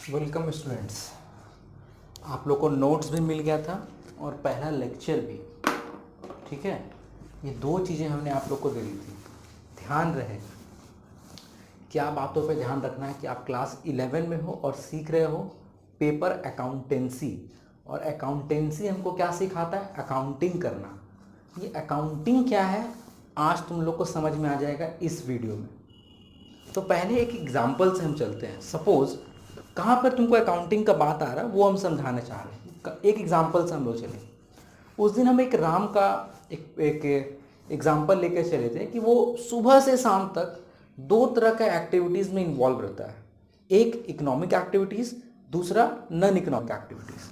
Welcome students. आप लोग को नोट्स भी मिल गया था और पहला लेक्चर भी। ठीक है, ये दो चीज़ें हमने आप लोग को दे दी थी। ध्यान रहे, क्या बातों पे ध्यान रखना है कि आप क्लास 11 में हो और सीख रहे हो पेपर अकाउंटेंसी। और अकाउंटेंसी हमको क्या सिखाता है? अकाउंटिंग करना। ये अकाउंटिंग क्या है आज तुम लोग को समझ में आ जाएगा इस वीडियो में। तो पहले एक एग्जाम्पल से हम चलते हैं। सपोज कहाँ पर तुमको अकाउंटिंग का बात आ रहा है वो हम समझाना चाह रहे हैं। एक एग्जाम्पल से हम लोग चले। उस दिन हम एक राम का एक एग्जाम्पल लेकर चले थे कि वो सुबह से शाम तक दो तरह का एक्टिविटीज़ में इन्वॉल्व रहता है। एक इकोनॉमिक एक्टिविटीज़, दूसरा नॉन इकोनॉमिक एक्टिविटीज़।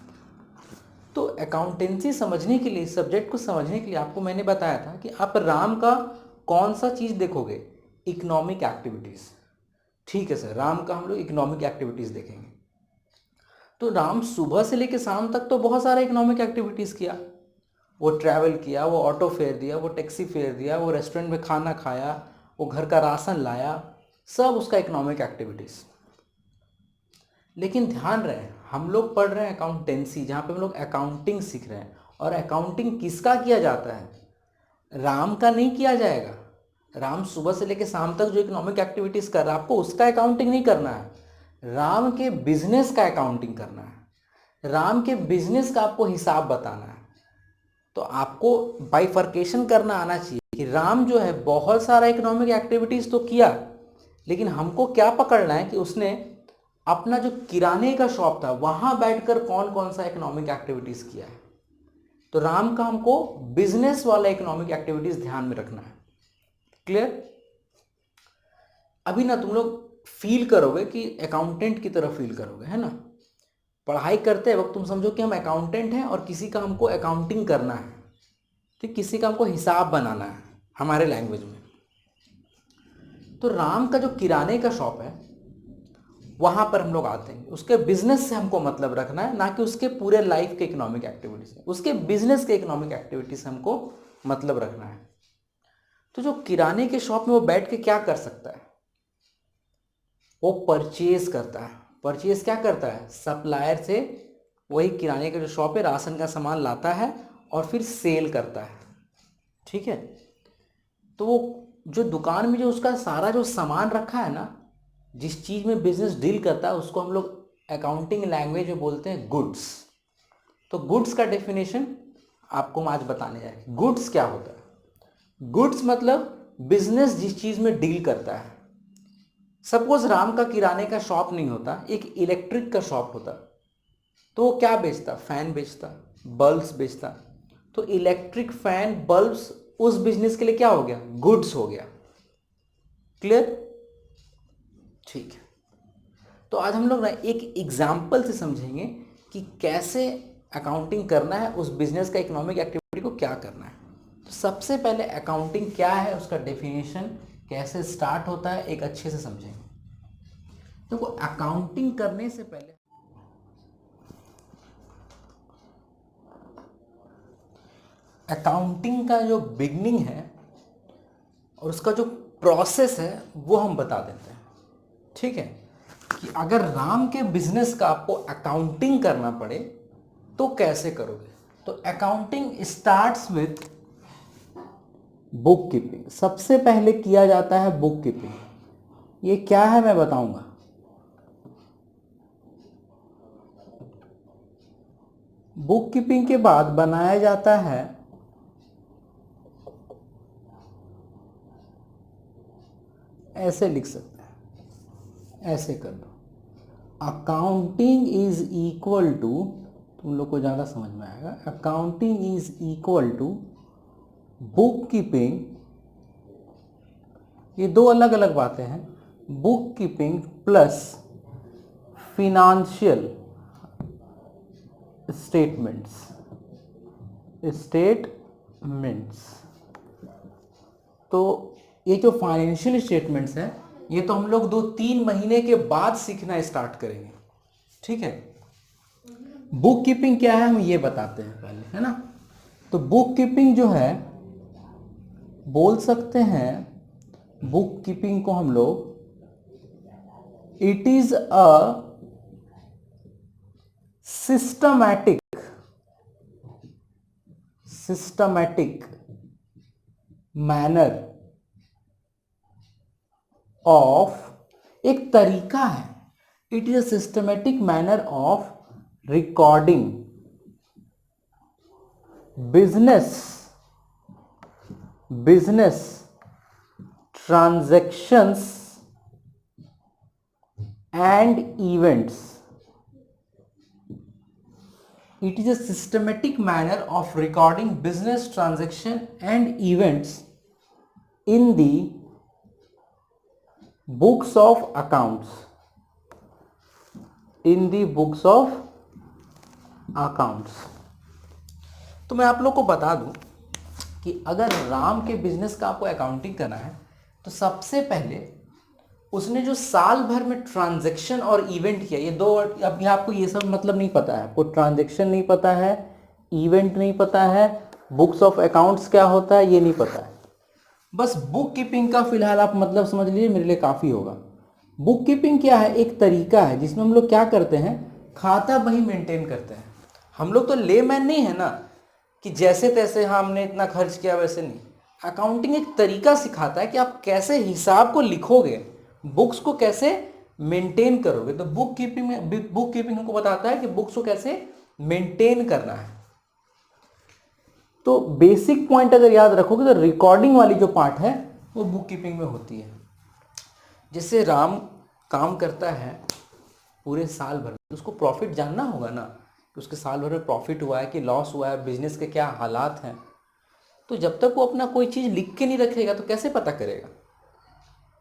तो अकाउंटेंसी समझने के लिए, सब्जेक्ट को समझने के लिए आपको मैंने बताया था कि आप राम का कौन सा चीज़ देखोगे? Economic activities. ठीक है सर, राम का हम लोग इकोनॉमिक एक्टिविटीज़ देखेंगे। तो राम सुबह से लेकर शाम तक तो बहुत सारा इकोनॉमिक एक्टिविटीज़ किया। वो ट्रैवल किया, वो ऑटो फेयर दिया, वो टैक्सी फेयर दिया, वो रेस्टोरेंट में खाना खाया, वो घर का राशन लाया, सब उसका इकोनॉमिक एक्टिविटीज़। लेकिन ध्यान रहे, हम लोग पढ़ रहे हैं अकाउंटेंसी, जहाँ पे हम लोग अकाउंटिंग सीख रहे हैं। और अकाउंटिंग किसका किया जाता है? राम का नहीं किया जाएगा। राम सुबह से लेकर शाम तक जो इकोनॉमिक एक्टिविटीज़ कर रहा है, आपको उसका अकाउंटिंग नहीं करना है। राम के बिजनेस का अकाउंटिंग करना है। राम के बिजनेस का आपको हिसाब बताना है। तो आपको बाइफर्केशन करना आना चाहिए कि राम जो है बहुत सारा इकोनॉमिक एक्टिविटीज़ तो किया, लेकिन हमको क्या पकड़ना है कि उसने अपना जो किराने का शॉप था वहाँ बैठकर कौन कौन सा इकोनॉमिक एक्टिविटीज़ किया है। तो राम का हमको बिजनेस वाला इकोनॉमिक एक्टिविटीज़ ध्यान में रखना है। क्लियर? अभी ना तुम लोग फील करोगे कि अकाउंटेंट की तरह फील करोगे, है ना। पढ़ाई करते वक्त तुम समझो कि हम अकाउंटेंट हैं और किसी का हमको अकाउंटिंग करना है। ठीक, किसी का हमको हिसाब बनाना है हमारे लैंग्वेज में। तो राम का जो किराने का शॉप है वहाँ पर हम लोग आते हैं। उसके बिजनेस से हमको मतलब रखना है, ना कि उसके पूरे लाइफ के इकोनॉमिक एक्टिविटीज से। उसके बिजनेस के इकोनॉमिक एक्टिविटीज से हमको मतलब रखना है। तो जो किराने के शॉप में वो बैठ के क्या कर सकता है? वो परचेज करता है। परचेज क्या करता है? सप्लायर से वही किराने का जो शॉप है राशन का सामान लाता है और फिर सेल करता है। ठीक है, तो वो जो दुकान में जो उसका सारा जो सामान रखा है ना, जिस चीज़ में बिजनेस डील करता है, उसको हम लोग अकाउंटिंग लैंग्वेज में बोलते हैं गुड्स। तो गुड्स का डेफिनेशन आपको हम आज बताने जाएंगे। गुड्स क्या होता है? गुड्स मतलब बिजनेस जिस चीज़ में डील करता है। सपोज राम का किराने का शॉप नहीं होता, एक इलेक्ट्रिक का शॉप होता, तो वो क्या बेचता? फैन बेचता, बल्ब्स बेचता। तो इलेक्ट्रिक फैन बल्ब्स उस बिजनेस के लिए क्या हो गया? गुड्स हो गया। क्लियर? ठीक है, तो आज हम लोग ना एक एग्जाम्पल से समझेंगे कि कैसे अकाउंटिंग करना है, उस बिजनेस का इकोनॉमिक एक्टिविटी को क्या करना है। तो सबसे पहले अकाउंटिंग क्या है, उसका डेफिनेशन कैसे स्टार्ट होता है, एक अच्छे से समझेंगे। तो अकाउंटिंग करने से पहले अकाउंटिंग का जो बिगनिंग है और उसका जो प्रोसेस है वो हम बता देते हैं। ठीक है, कि अगर राम के बिजनेस का आपको अकाउंटिंग करना पड़े तो कैसे करोगे? तो accounting starts with book keeping. सबसे पहले किया जाता है बुक कीपिंग। ये क्या है मैं बताऊंगा। बुक कीपिंग के बाद बनाया जाता है ऐसे लिख सकते हैं, ऐसे कर दो। अकाउंटिंग इज इक्वल टू, तुम लोग को ज़्यादा समझ में आएगा, accounting is equal to book keeping. ये दो अलग अलग बातें हैं। Book keeping plus financial statements. तो ये जो फाइनेंशियल स्टेटमेंट्स हैं, ये तो हम लोग 2-3 महीने के बाद सीखना स्टार्ट करेंगे। ठीक है, बुक कीपिंग क्या है हम ये बताते हैं पहले, है ना। तो बुक कीपिंग जो है, बोल सकते हैं बुक कीपिंग को हम लोग, it is a systematic manner of, एक तरीका है, it is a systematic manner of recording business transactions and events. It is a systematic manner of recording business transaction and events in the books of accounts. In the books of accounts. तो मैं आप लोग को बता दूं कि अगर राम के बिजनेस का आपको अकाउंटिंग करना है तो सबसे पहले उसने जो साल भर में ट्रांजैक्शन और इवेंट किया, ये दो, अभी आपको ये सब मतलब नहीं पता है, आपको ट्रांजैक्शन नहीं पता है, इवेंट नहीं पता है, बुक्स ऑफ अकाउंट्स क्या होता है ये नहीं पता है, बस बुक कीपिंग का फिलहाल आप मतलब समझ लीजिए, मेरे लिए काफ़ी होगा। बुक कीपिंग क्या है? एक तरीका है जिसमें हम लोग क्या करते हैं, खाता बही मेंटेन करते हैं। हम लोग तो लेमैन नहीं है ना कि जैसे तैसे हाँ हमने इतना खर्च किया वैसे नहीं। अकाउंटिंग एक तरीका सिखाता है कि आप कैसे हिसाब को लिखोगे, बुक्स को कैसे मेंटेन करोगे। तो बुक कीपिंग हमको बताता है कि बुक्स को कैसे मेंटेन करना है। तो बेसिक पॉइंट अगर याद रखोगे तो रिकॉर्डिंग वाली जो पार्ट है वो बुक कीपिंग में होती है। जैसे राम काम करता है पूरे साल भर, उसको प्रॉफिट जानना होगा ना कि उसके साल भर में प्रॉफिट हुआ है कि लॉस हुआ है, बिजनेस के क्या हालात हैं। तो जब तक वो अपना कोई चीज़ लिख के नहीं रखेगा तो कैसे पता करेगा।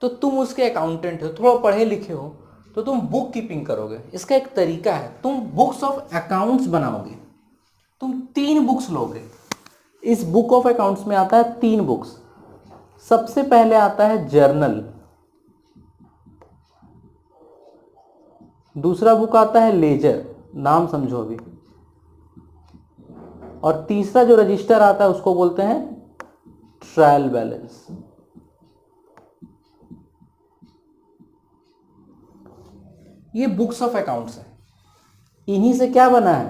तो तुम उसके अकाउंटेंट हो, थोड़ा पढ़े लिखे हो, तो तुम बुक कीपिंग करोगे। इसका एक तरीका है, तुम बुक्स ऑफ अकाउंट्स बनाओगे। तुम 3 बुक्स लोगे। इस बुक ऑफ अकाउंट्स में आता है 3 बुक्स। सबसे पहले आता है जर्नल, दूसरा बुक आता है लेजर, नाम समझो अभी, और तीसरा जो रजिस्टर आता है उसको बोलते हैं ट्रायल बैलेंस। ये बुक्स ऑफ अकाउंट्स है। इन्हीं से क्या बना है,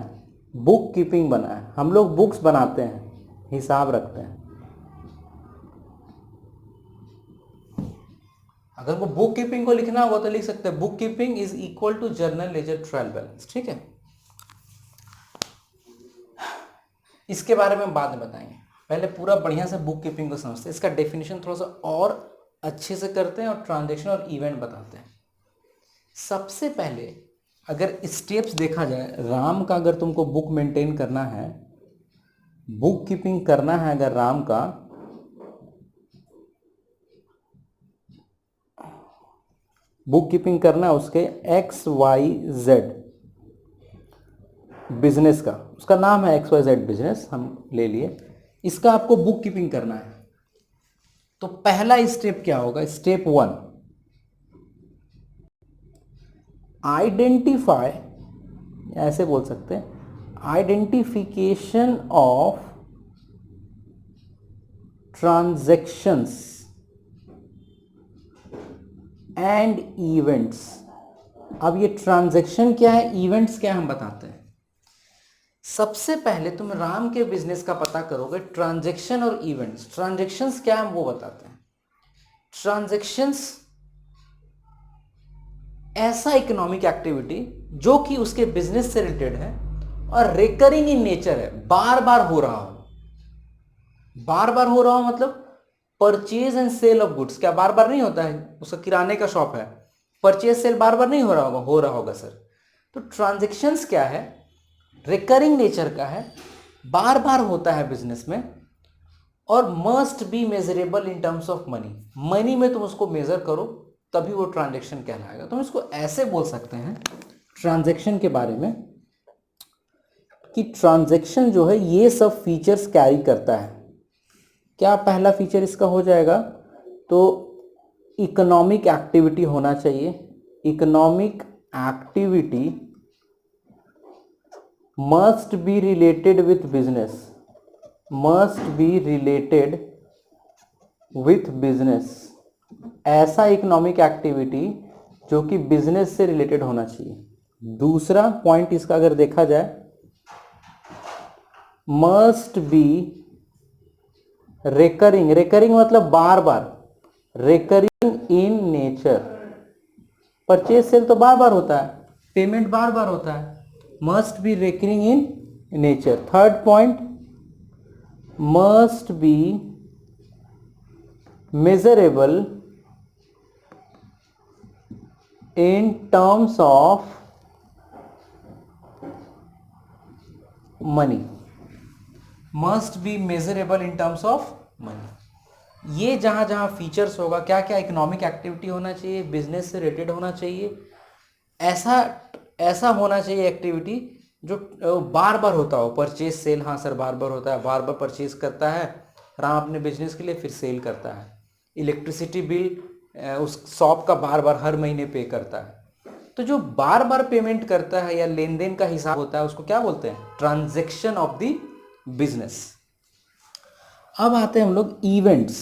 बुक कीपिंग बना है। हम लोग बुक्स बनाते हैं, हिसाब रखते हैं। अगर वो बुक कीपिंग को लिखना होगा तो लिख सकते हैं book keeping is equal to journal ledger trial balance. ठीक है, इसके बारे में बाद में बताएंगे, पहले पूरा बढ़िया से बुक कीपिंग को समझते हैं। इसका डेफिनेशन थोड़ा सा और अच्छे से करते हैं और ट्रांजैक्शन और इवेंट बताते हैं। सबसे पहले अगर स्टेप्स देखा जाए, राम का अगर तुमको बुक मेंटेन करना है, बुक कीपिंग करना है, अगर राम का, बुक कीपिंग करना है उसके XYZ बिजनेस का, उसका नाम है XYZ बिजनेस, हम ले लिए, इसका आपको बुक कीपिंग करना है। तो पहला स्टेप क्या होगा, स्टेप 1, आइडेंटिफाई, ऐसे बोल सकते हैं, identification of transactions and events. अब ये ट्रांजैक्शन क्या है, इवेंट्स क्या है, हम बताते हैं। सबसे पहले तुम राम के बिजनेस का पता करोगे, ट्रांजैक्शन और इवेंट्स। ट्रांजैक्शंस क्या है हम वो बताते हैं। ट्रांजैक्शंस ऐसा इकोनॉमिक एक्टिविटी जो कि उसके बिजनेस से रिलेटेड है और रिकरिंग इन नेचर है, बार बार हो रहा हो। बार बार हो रहा हो मतलब purchase and sale of goods, क्या बार बार नहीं होता है, उसका किराने का शॉप है, परचेज सेल बार बार नहीं हो रहा होगा, हो रहा होगा सर। तो ट्रांजैक्शंस क्या है, रिकरिंग नेचर का है, बार बार होता है बिजनेस में, और must be measurable in terms of money. Money में तुम उसको मेजर करो तभी वो ट्रांजैक्शन कहलाएगा। तुम इसको ऐसे बोल सकते हैं ट्रांजैक्शन के बारे में कि ट्रांजैक्शन जो है ये सब फीचर्स कैरी करता है। क्या पहला फीचर इसका हो जाएगा, तो इकोनॉमिक एक्टिविटी होना चाहिए। Economic activity must be related with business, must be related with business. ऐसा इकोनॉमिक एक्टिविटी जो कि बिजनेस से रिलेटेड होना चाहिए, दूसरा पॉइंट इसका अगर देखा जाए, मस्ट बी रेकरिंग, रेकरिंग मतलब बार बार, recurring in nature. Purchase sale तो बार बार होता है, पेमेंट बार बार होता है, must be recurring in nature. Third point, must be measurable in terms of money, must be measurable in terms of money। ये जहां जहां फीचर्स होगा, क्या क्या इकोनॉमिक एक्टिविटी होना चाहिए, बिजनेस से रिलेटेड होना चाहिए, ऐसा ऐसा होना चाहिए एक्टिविटी जो बार बार होता हो। परचेज सेल, हाँ सर बार बार होता है, बार बार परचेज करता है राम अपने बिजनेस के लिए, फिर सेल करता है। इलेक्ट्रिसिटी बिल उस शॉप का बार बार हर महीने पे करता है। तो जो बार बार पेमेंट करता है या लेन देन का हिसाब होता है, उसको क्या बोलते हैं, ट्रांजैक्शन ऑफ द बिजनेस। अब आते हैं हम लोग इवेंट्स।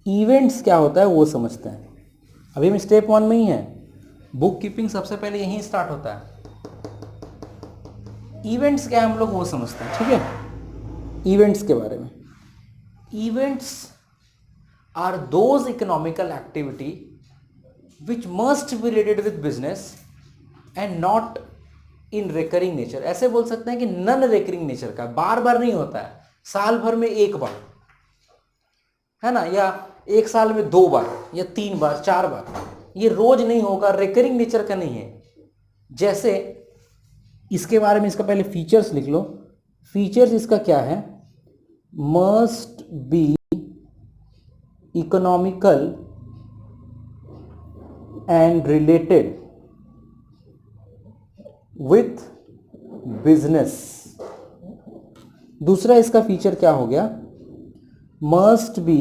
इवेंट्स क्या होता है वो समझते हैं। अभी हम स्टेप 1 में ही है, बुक कीपिंग सबसे पहले यहीं स्टार्ट होता है। इवेंट्स क्या है हम लोग वो समझते हैं, ठीक है। इवेंट्स के बारे में, events are those economical activity which must be related with business and not in recurring nature। ऐसे बोल सकते हैं कि नन रेकरिंग नेचर का, बार बार नहीं होता है, साल भर में एक बार है ना, या एक साल में 2 बार या 3 बार 4 बार, ये रोज नहीं होगा, रेकरिंग नेचर का नहीं है। जैसे इसके बारे में, इसका पहले फीचर्स लिख लो। फीचर्स इसका क्या है, must be economical and related with business. दूसरा इसका फीचर क्या हो गया, must be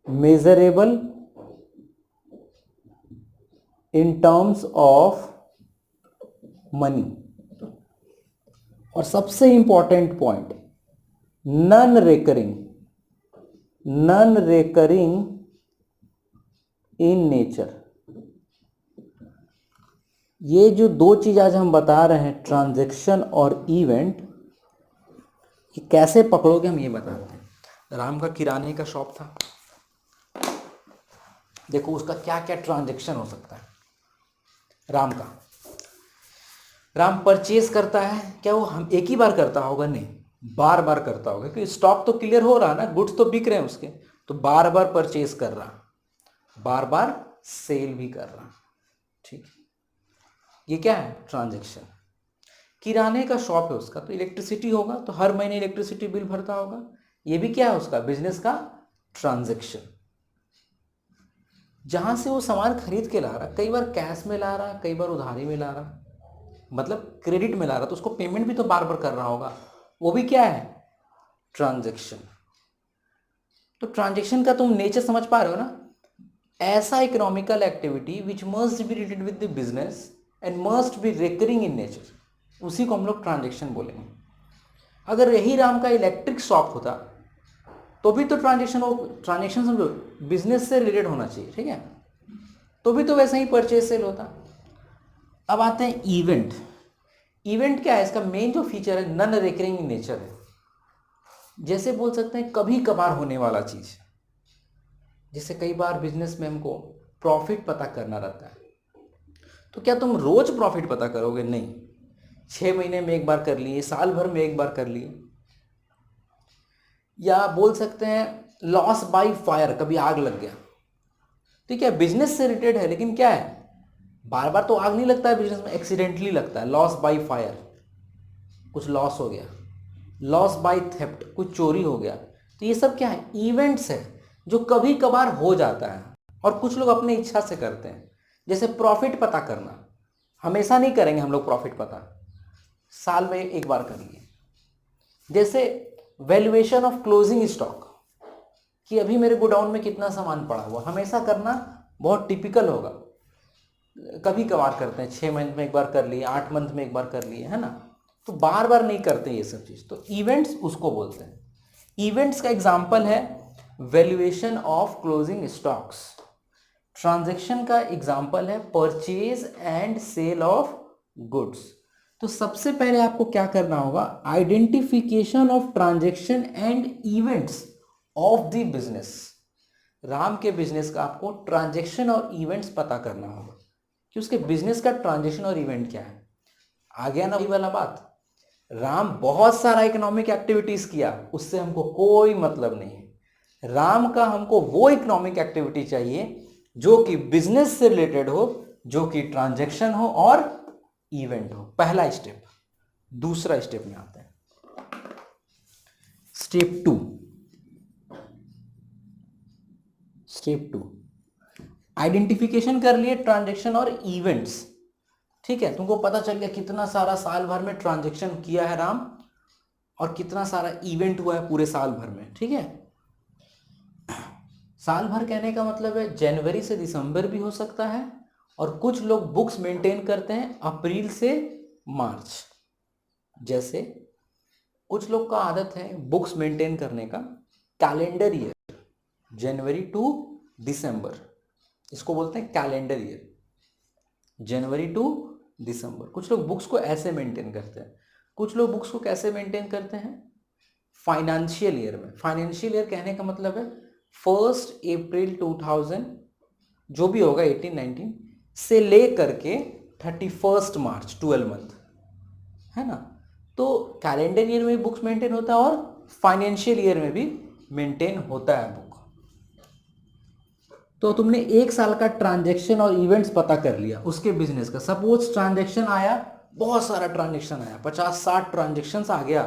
measurable in terms of money. और सबसे important point, non recurring, non recurring in nature. ये जो 2 चीज आज हम बता रहे हैं, ट्रांजैक्शन और इवेंट, ये कैसे पकड़ोगे हम ये बताते हैं। राम का किराने का शॉप था, देखो उसका क्या क्या ट्रांजैक्शन हो सकता है। राम का, राम परचेज करता है, क्या वो हम एक ही बार करता होगा, नहीं बार बार करता होगा, क्योंकि स्टॉक तो क्लियर हो रहा ना, गुड्स तो बिक रहे हैं उसके, तो बार बार परचेज कर रहा, बार बार सेल भी कर रहा, ठीक। ये क्या है, ट्रांजैक्शन। किराने का शॉप है उसका, तो इलेक्ट्रिसिटी होगा, तो हर महीने इलेक्ट्रिसिटी बिल भरता होगा, ये भी क्या है उसका, बिजनेस का ट्रांजैक्शन। जहां से वो सामान खरीद के ला रहा, कई बार कैश में ला रहा, कई बार उधारी में ला रहा, मतलब क्रेडिट में ला रहा, तो उसको पेमेंट भी तो बार बार कर रहा होगा, वो भी क्या है, ट्रांजैक्शन। तो ट्रांजैक्शन का तुम नेचर समझ पा रहे हो ना, ऐसा economical activity which must be related with the business and must be recurring in nature, उसी को हम लोग ट्रांजैक्शन बोलेंगे। अगर यही राम का इलेक्ट्रिक शॉप होता तो भी तो ट्रांजैक्शन हो, ट्रांजैक्शन समझो बिजनेस से रिलेटेड होना चाहिए, ठीक है, तो भी तो वैसे ही परचेज सेल होता। अब आते हैं इवेंट। इवेंट क्या है, इसका मेन जो फीचर है नॉन रिकरिंग इन नेचर है। जैसे बोल सकते हैं कभी कभार होने वाला चीज, जैसे कई बार बिजनेस में हमको प्रॉफिट पता करना रहता है, तो क्या तुम रोज प्रॉफिट पता करोगे, नहीं, 6 महीने में एक बार कर लिए, साल भर में एक बार कर लिए। या बोल सकते हैं लॉस बाय फायर, कभी आग लग गया, ठीक है, बिजनेस से रिलेटेड है, लेकिन क्या है, बार बार तो आग नहीं लगता है बिजनेस में, एक्सीडेंटली लगता है, लॉस बाय फायर, कुछ लॉस हो गया, लॉस बाय थेफ्ट, कुछ चोरी हो गया। तो ये सब क्या है, इवेंट्स है जो कभी कभार हो जाता है, और कुछ लोग अपनी इच्छा से करते हैं। जैसे प्रॉफिट पता करना, हमेशा नहीं करेंगे हम लोग प्रॉफिट पता, साल में एक बार कर लिए। जैसे वैल्यूएशन ऑफ क्लोजिंग स्टॉक, कि अभी मेरे गोडाउन में कितना सामान पड़ा हुआ, हमेशा करना बहुत टिपिकल होगा, कभी कभार करते हैं, 6 मंथ में एक बार कर लिए, 8 मंथ में एक बार कर लिए, है ना, तो बार बार नहीं करते ये सब चीज़। तो इवेंट्स उसको बोलते हैं। इवेंट्स का एग्जाम्पल है valuation of closing stocks, transaction का एग्जाम्पल है purchase and sale of goods. तो सबसे पहले आपको क्या करना होगा, identification of transaction and events of the business. Ram के बिजनेस का आपको ट्रांजैक्शन और इवेंट्स पता करना होगा कि उसके बिजनेस का ट्रांजैक्शन और इवेंट क्या है। आ गया ना वही वाला बात, राम बहुत सारा इकोनॉमिक एक्टिविटीज किया, उससे हमको कोई मतलब नहीं है। राम का हमको वो इकोनॉमिक एक्टिविटी चाहिए जो कि बिजनेस से रिलेटेड हो, जो कि ट्रांजैक्शन हो और इवेंट हो। पहला स्टेप। दूसरा स्टेप में आते हैं, step two. Step two, identification कर लिए ट्रांजैक्शन और इवेंट्स। ठीक है, तुमको पता चल गया कितना सारा साल भर में ट्रांजैक्शन किया है राम और कितना सारा इवेंट हुआ है पूरे साल भर में। ठीक है, साल भर कहने का मतलब है जनवरी से दिसंबर भी हो सकता है, और कुछ लोग बुक्स मेंटेन करते हैं अप्रैल से मार्च। जैसे कुछ लोग का आदत है बुक्स मेंटेन करने का कैलेंडर ईयर, जनवरी टू दिसंबर, इसको बोलते हैं कैलेंडर ईयर, जनवरी टू दिसंबर। कुछ लोग बुक्स को ऐसे मेंटेन करते हैं। कुछ लोग बुक्स को कैसे मेंटेन करते हैं, फाइनेंशियल ईयर में। फाइनेंशियल ईयर कहने का मतलब है 1 अप्रैल 2000 जो भी होगा 18-19 से ले करके 31 मार्च, 12 मंथ, है ना। तो कैलेंडर ईयर में भी बुक्स मेंटेन होता है और फाइनेंशियल ईयर में भी मेंटेन होता है बुक। तो तुमने एक साल का ट्रांजैक्शन और इवेंट्स पता कर लिया उसके बिजनेस का। सपोज ट्रांजैक्शन आया, बहुत सारा ट्रांजैक्शन आया, 50-60 ट्रांजैक्शंस आ गया।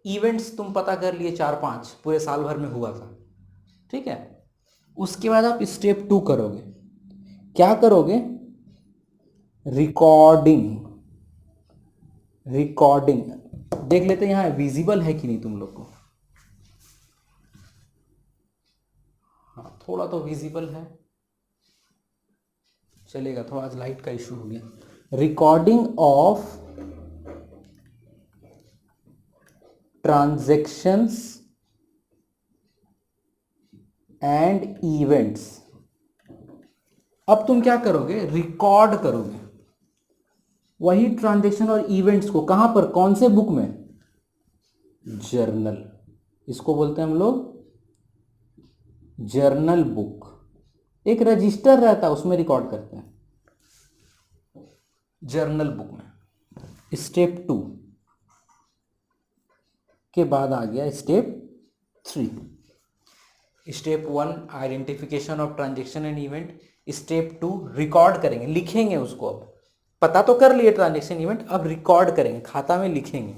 इवेंट्स तुम पता कर लिए 4-5 पूरे साल भर में हुआ था। ठीक है, उसके बाद आप स्टेप 2 करोगे। क्या करोगे, रिकॉर्डिंग। रिकॉर्डिंग देख लेते हैं यहां विजिबल है कि नहीं तुम लोग को। हाँ, थोड़ा तो विजिबल है, चलेगा। थोड़ा आज लाइट का इशू हो गया। Recording of transactions and events. अब तुम क्या करोगे, रिकॉर्ड करोगे वही ट्रांजैक्शन और इवेंट्स को। कहां पर, कौन से बुक में, जर्नल। इसको बोलते हैं हम लोग जर्नल बुक। एक रजिस्टर रहता है उसमें रिकॉर्ड करते हैं, जर्नल बुक में। स्टेप 2 के बाद आ गया step 3। Step 1 identification of transaction and event. Step 2 record करेंगे, लिखेंगे उसको। अब पता तो कर लिए ट्रांजैक्शन इवेंट, अब रिकॉर्ड करेंगे, खाता में लिखेंगे।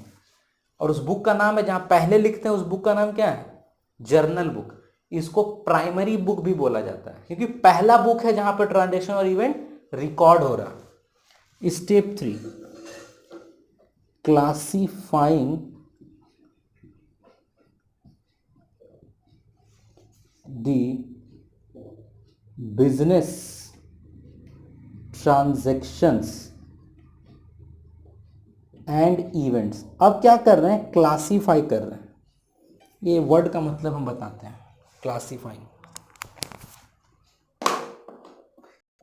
और उस बुक का नाम है, जहां पहले लिखते हैं उस बुक का नाम क्या है, जर्नल बुक। इसको प्राइमरी बुक भी बोला जाता है क्योंकि पहला बुक है जहां पर ट्रांजैक्शन और इवेंट रिकॉर्ड हो रहा। Step 3 classifying the business transactions and events. अब क्या कर रहे हैं, क्लासीफाई कर रहे हैं। ये वर्ड का मतलब हम बताते हैं, क्लासीफाइंग।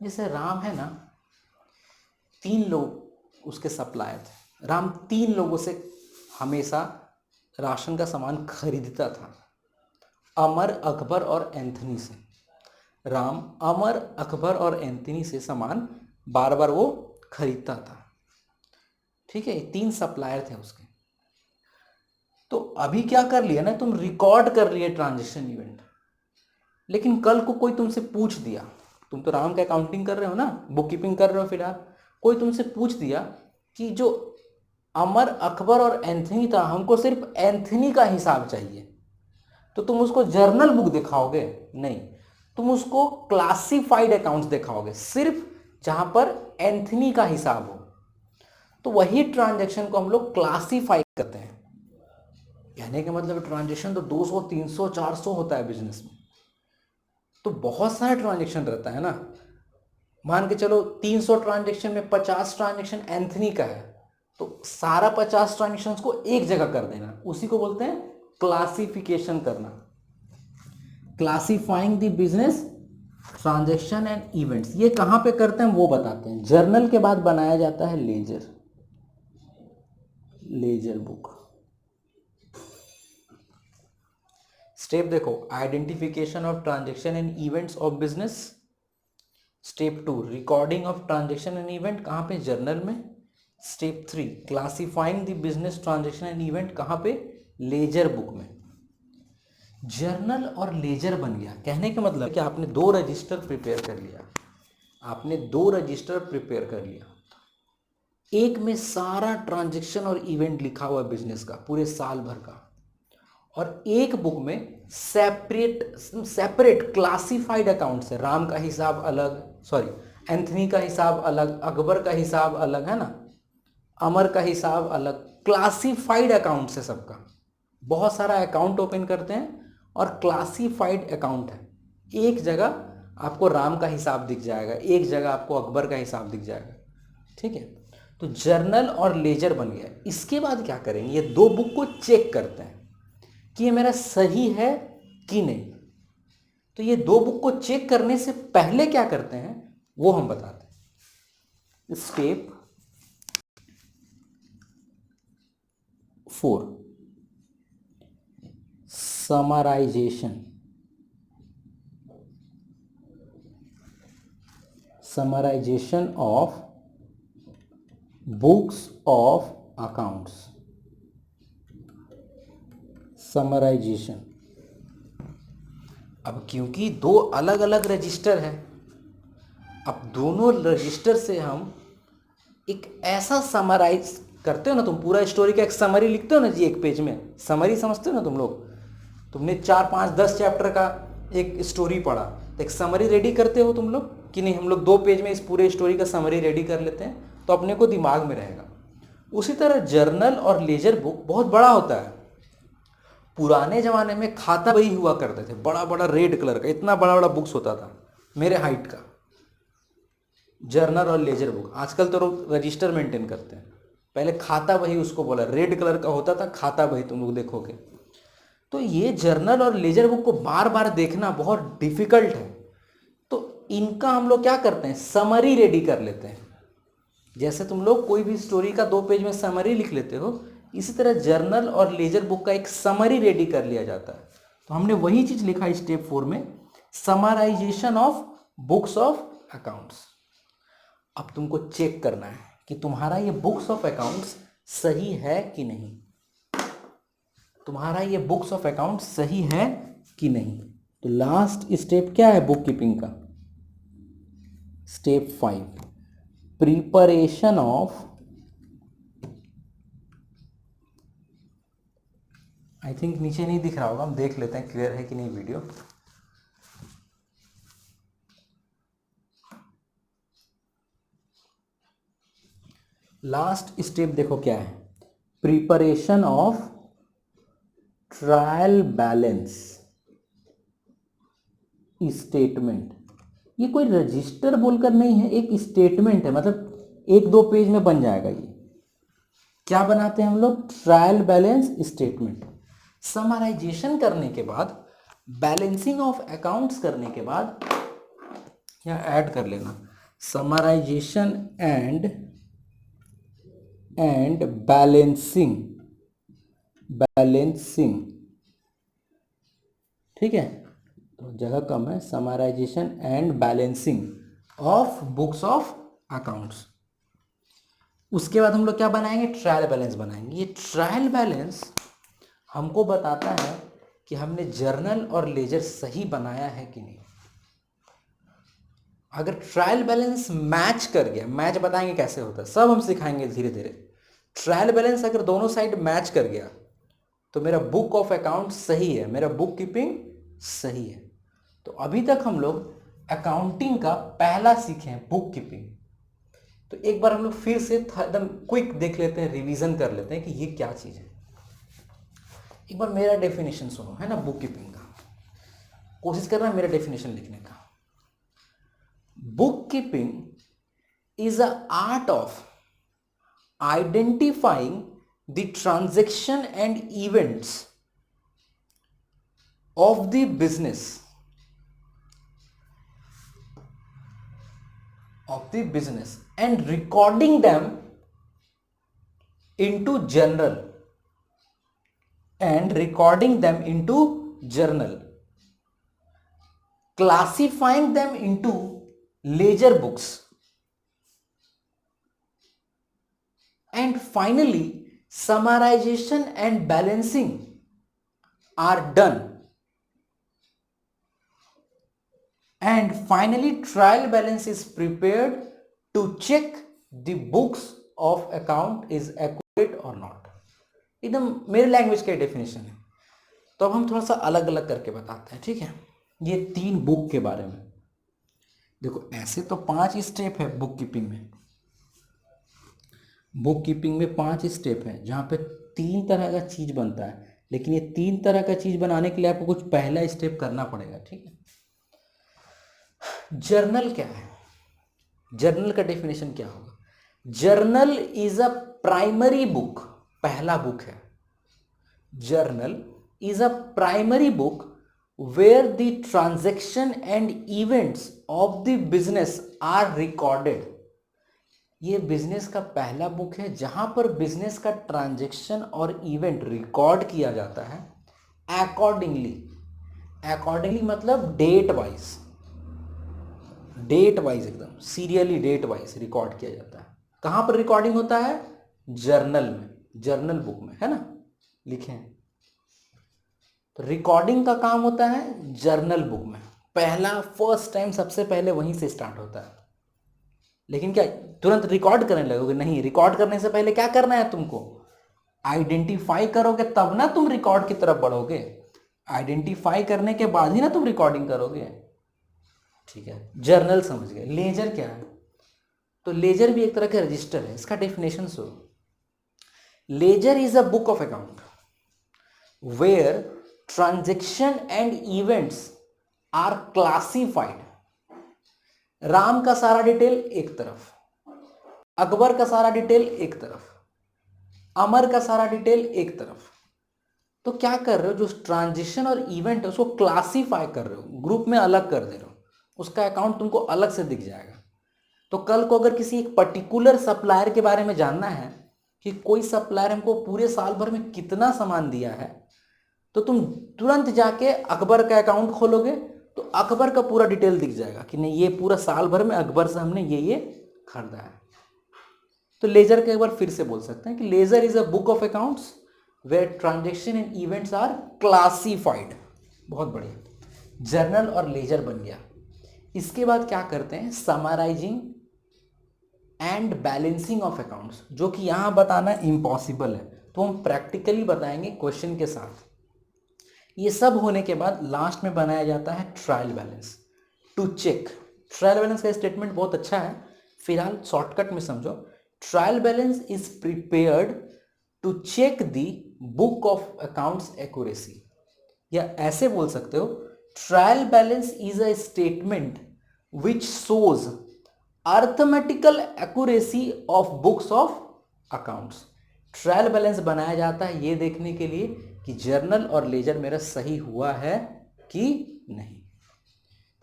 जैसे राम है ना, 3 लोग उसके सप्लायर थे। राम 3 लोगों से हमेशा राशन का सामान खरीदता था, अमर, अकबर और एंथनी से। राम अमर, अकबर और एंथनी से सामान बार बार वो खरीदता था। ठीक है, 3 सप्लायर थे उसके। तो अभी क्या कर लिया ना, तुम रिकॉर्ड कर लिए ट्रांजैक्शन इवेंट। लेकिन कल को कोई तुमसे पूछ दिया, तुम तो राम का अकाउंटिंग कर रहे हो ना, बुक कीपिंग कर रहे हो फिलहाल, कोई तुमसे पूछ दिया कि जो अमर, अकबर और एंथनी था, हमको सिर्फ एंथनी का हिसाब चाहिए, तो तुम उसको जर्नल बुक दिखाओगे? नहीं, तुम उसको क्लासिफाइड अकाउंट्स दिखाओगे, सिर्फ जहां पर एंथनी का हिसाब हो। तो वही ट्रांजैक्शन को हम लोग क्लासिफाई करते हैं। कहने का मतलब ट्रांजैक्शन तो 200, 300, 400 होता है बिजनेस में, तो बहुत सारा ट्रांजैक्शन रहता है ना। मान के चलो 300 ट्रांजैक्शन में 50 ट्रांजैक्शन एंथनी का है, तो सारा 50 ट्रांजैक्शन को एक जगह कर देना, उसी को बोलते हैं क्लासिफिकेशन करना। Classifying the business transaction and events, ये कहाँ पे करते हैं वो बताते हैं। जर्नल के बाद बनाया जाता है लेजर, लेजर बुक। स्टेप देखो, identification of transaction and events of business. Step 2, recording of transaction and event, कहाँ पे, जर्नल में। Step 3, classifying the business transaction and event, कहाँ पे, लेजर बुक में। जर्नल और लेजर बन गया, कहने का मतलब कि आपने 2 रजिस्टर प्रिपेयर कर लिया, आपने 2 रजिस्टर प्रिपेयर कर लिया। एक में सारा ट्रांजैक्शन और इवेंट लिखा हुआ है बिजनेस का, पूरे साल भर का, और एक बुक में सेपरेट सेपरेट क्लासिफाइड अकाउंट्स है। राम का हिसाब अलग, सॉरी एंथनी का हिसाब अलग, अकबर का हिसाब अलग, है ना, अमर का हिसाब अलग, क्लासिफाइड अकाउंट्स है सबका। बहुत सारा अकाउंट ओपन करते हैं और क्लासिफाइड अकाउंट है। एक जगह आपको राम का हिसाब दिख जाएगा, एक जगह आपको अकबर का हिसाब दिख जाएगा, ठीक है। तो जर्नल और लेजर बन गया। इसके बाद क्या करेंगे, ये 2 बुक को चेक करते हैं कि ये मेरा सही है कि नहीं। तो ये 2 बुक को चेक करने से पहले क्या करते हैं वो हम बताते हैं। Step 4, summarization. Summarization of books of accounts. Summarization. अब क्योंकि 2 अलग अलग रजिस्टर है, अब दोनों रजिस्टर से हम एक ऐसा समराइज करते हो ना, तुम पूरा स्टोरी का एक समरी लिखते हो ना जी, एक पेज में समरी समझते हो ना तुम लोग। तुमने 4 5 10 चैप्टर का एक स्टोरी पढ़ा, तो एक समरी रेडी करते हो तुम लोग कि नहीं, हम लोग 2 पेज में इस पूरे स्टोरी का समरी रेडी कर लेते हैं, तो अपने को दिमाग में रहेगा। उसी तरह जर्नल और लेजर बुक बहुत बड़ा होता है। पुराने ज़माने में खाता बही हुआ करते थे, बड़ा बड़ा रेड कलर का, इतना बड़ा बड़ा बुक्स होता था, मेरे हाइट का, जर्नल और लेजर बुक। आजकल तो लोग रजिस्टर मेंटेन करते हैं, पहले खाता बही उसको बोला, रेड कलर का होता था खाता बही, तुम लोग देखोगे। तो ये जर्नल और लेजर बुक को बार बार देखना बहुत डिफिकल्ट है, तो इनका हम लोग क्या करते हैं, समरी रेडी कर लेते हैं। जैसे तुम लोग कोई भी स्टोरी का 2 पेज में समरी लिख लेते हो, इसी तरह जर्नल और लेजर बुक का एक समरी रेडी कर लिया जाता है। तो हमने वही चीज लिखा स्टेप 4 में, summarization of books of accounts. अब तुमको चेक करना है कि तुम्हारा ये बुक्स ऑफ अकाउंट्स सही है कि नहीं, तुम्हारा ये बुक्स ऑफ अकाउंट्स सही है कि नहीं। तो लास्ट स्टेप क्या है बुक कीपिंग का, step 5, preparation of, I think नीचे नहीं दिख रहा होगा, हम देख लेते हैं क्लियर है कि नहीं वीडियो। लास्ट स्टेप देखो क्या है, preparation of trial balance statement. ये कोई रजिस्टर बोलकर नहीं है, एक स्टेटमेंट है, मतलब 1-2 पेज में बन जाएगा। ये क्या बनाते हैं हम लोग, ट्रायल बैलेंस स्टेटमेंट। समराइजेशन करने के बाद, बैलेंसिंग ऑफ अकाउंट्स करने के बाद, या ऐड कर लेना, समराइजेशन एंड बैलेंसिंग, ठीक है, तो जगह कम है, summarization and balancing of books of accounts. उसके बाद हम लोग क्या बनाएंगे, ट्रायल बैलेंस बनाएंगे। ये ट्रायल बैलेंस हमको बताता है कि हमने जर्नल और लेजर सही बनाया है कि नहीं। अगर ट्रायल बैलेंस मैच कर गया, मैच बताएंगे कैसे होता है, सब हम सिखाएंगे धीरे धीरे। ट्रायल बैलेंस अगर दोनों साइड मैच कर गया तो मेरा बुक ऑफ अकाउंट सही है, मेरा बुक कीपिंग सही है। तो अभी तक हम लोग अकाउंटिंग का पहला सीखे हैं, बुक कीपिंग। तो एक बार हम लोग फिर से एकदम क्विक देख लेते हैं, रिवीजन कर लेते हैं कि ये क्या चीज़ है। एक बार मेरा डेफिनेशन सुनो, है ना, बुक कीपिंग का, कोशिश करना मेरा डेफिनेशन लिखने का। Book keeping is a art of identifying the transaction and events of the business of the business and recording them into journal classifying them into ledger books, and finally summarization and balancing are done, and finally trial balance is prepared to check the books of account is accurate or not। एकदम मेरे language का definition है। तो अब हम थोड़ा सा अलग अलग करके बताते हैं, ठीक है। ये 3 बुक के बारे में देखो, ऐसे तो 5 स्टेप है बुक कीपिंग में। बुक कीपिंग में 5 स्टेप है जहाँ पे 3 तरह का चीज़ बनता है, लेकिन ये 3 तरह का चीज़ बनाने के लिए आपको कुछ पहला स्टेप करना पड़ेगा, ठीक है। जर्नल क्या है? जर्नल का डेफिनेशन क्या होगा? Journal is a primary book, पहला बुक है। Journal is a primary book where the transaction and events of the business are recorded. ये बिजनेस का पहला बुक है जहां पर बिजनेस का ट्रांजैक्शन और इवेंट रिकॉर्ड किया जाता है अकॉर्डिंगली। अकॉर्डिंगली मतलब डेट वाइज, एकदम सीरियली डेट वाइज रिकॉर्ड किया जाता है। कहां पर रिकॉर्डिंग होता है? जर्नल में, जर्नल बुक में, है ना, लिखे हैं। तो रिकॉर्डिंग का काम होता है जर्नल बुक में। पहला फर्स्ट टाइम सबसे पहले वहीं से स्टार्ट होता है। लेकिन क्या तुरंत रिकॉर्ड करने लगोगे? नहीं, रिकॉर्ड करने से पहले क्या करना है तुमको? आइडेंटिफाई करोगे तब ना तुम रिकॉर्ड की तरफ बढ़ोगे। आइडेंटिफाई करने के बाद ही ना तुम रिकॉर्डिंग करोगे, ठीक है। जर्नल समझ गए। लेजर क्या है? तो लेजर भी एक तरह का रजिस्टर है। इसका डेफिनेशन सुनो। Ledger is a book of account where transaction and events are classified. Ram का सारा डिटेल एक तरफ, अकबर का सारा डिटेल एक तरफ, अमर का सारा डिटेल एक तरफ। तो क्या कर रहे हो? जो ट्रांजिशन और इवेंट है उसको क्लासीफाई कर रहे हो, ग्रुप में अलग कर दे रहे हो। उसका अकाउंट तुमको अलग से दिख जाएगा। तो कल को अगर किसी एक पर्टिकुलर सप्लायर के बारे में जानना है कि कोई सप्लायर हमको पूरे साल भर में कितना सामान दिया है, तो तुम तुरंत जाके अकबर का अकाउंट खोलोगे तो अकबर का पूरा डिटेल दिख जाएगा कि नहीं, ये पूरा साल भर में अकबर से हमने ये खरीदा है। तो लेजर के एक बार फिर से बोल सकते हैं कि ledger is a book of accounts where transaction and events are classified. बहुत बढ़िया, जर्नल और लेजर बन गया। इसके बाद क्या करते हैं? Summarizing and balancing of accounts, जो कि यहां बताना इम्पॉसिबल है, तो हम प्रैक्टिकली बताएंगे क्वेश्चन के साथ। ये सब होने के बाद लास्ट में बनाया जाता है trial balance to check. Trial balance का स्टेटमेंट बहुत अच्छा है, फिलहाल शॉर्टकट में समझो। Trial balance is prepared to check the book of accounts accuracy, या ऐसे बोल सकते हो, trial balance is a statement which shows arithmetical accuracy of books of accounts. Trial balance बनाया जाता है ये देखने के लिए कि जर्नल और लेजर मेरा सही हुआ है कि नहीं।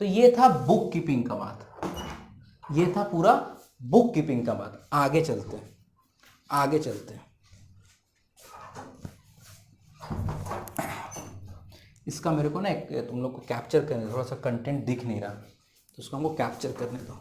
तो ये था बुक कीपिंग का बात, ये था पूरा बुक कीपिंग का बात। आगे चलते हैं, आगे चलते हैं। इसका मेरे को ना एक तुम लोग को कैप्चर करने, थोड़ा सा कंटेंट दिख नहीं रहा, तो उसको हमको कैप्चर करने दो।